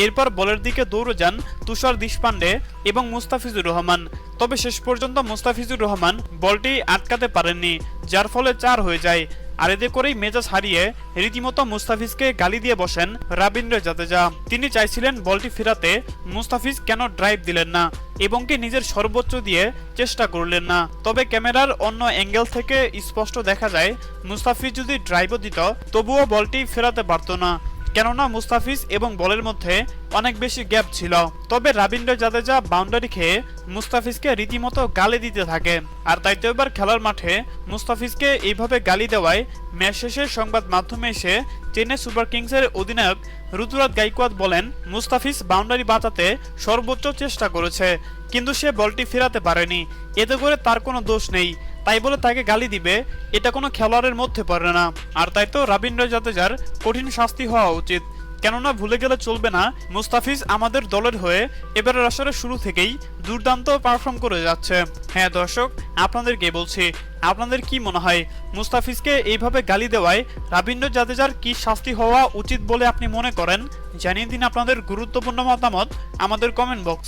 এরপর বলের দিকে দৌড়ে যান তুষার দেশপান্ডে এবং মুস্তাফিজুর রহমান। তবে শেষ পর্যন্ত মুস্তাফিজুর রহমান বলটি আটকাতে পারেননি, যার ফলে 4 হয়ে যায়। আর এতে করেই মেজাজ হারিয়ে রীতিমতো মুস্তাফিজকে গালি দিয়ে বসেন রবীন্দ্র জাদেজা। তিনি চাইছিলেন বলটি ফেরাতে, মুস্তাফিজ কেন ড্রাইভ দিলেন না এবং কি নিজের সর্বোচ্চ দিয়ে চেষ্টা করলেন না। তবে ক্যামেরার অন্য অ্যাঙ্গেল থেকে স্পষ্ট দেখা যায় মুস্তাফিজ যদি ড্রাইভও দিত তবুও বলটি ফেরাতে পারত না, কেননা মুস্তাফিজ এবং বলের মধ্যে অনেক বেশি গ্যাপ ছিল। তবে রবীন্দ্র জাদেজা বাউন্ডারি খেয়ে মুস্তাফিজকে রীতিমতো গালি দিতে থাকে। আর তাই তো এবার খেলার মাঠে মুস্তাফিজকে এইভাবে গালি দেওয়ায় ম্যাচ শেষে সংবাদ মাধ্যমে এসে চেন্নাই সুপার কিংসের অধিনায়ক ঋতুরাজ গাইকোয়াদ বলেন, মুস্তাফিজ বাউন্ডারি বাঁচাতে সর্বোচ্চ চেষ্টা করেছে, কিন্তু সে বলটি ফেরাতে পারেনি। এতে করে তার কোনো দোষ নেই, তাই বলে তাকে গালি দিবে এটা কোনো খেলোয়াড়ের মধ্যে পড়ে না। আর তাই তো রবীন্দ্র জাদেজার কঠিন শাস্তি হওয়া উচিত, কেননা ভুলে গেলে চলবে না মুস্তাফিজ আমাদের দলের হয়ে এবারের আসরে শুরু থেকেই দুর্দান্ত পারফর্ম করে যাচ্ছে। হ্যাঁ দর্শক, আপনাদেরকে বলছি, আপনাদের কি মনে হয় মুস্তাফিজকে এইভাবে গালি দেওয়ায় রবীন্দ্র জাদেজার কি শাস্তি হওয়া উচিত বলে আপনি মনে করেন? জানিয়ে দিন আপনাদের গুরুত্বপূর্ণ মতামত আমাদের কমেন্ট বক্সে।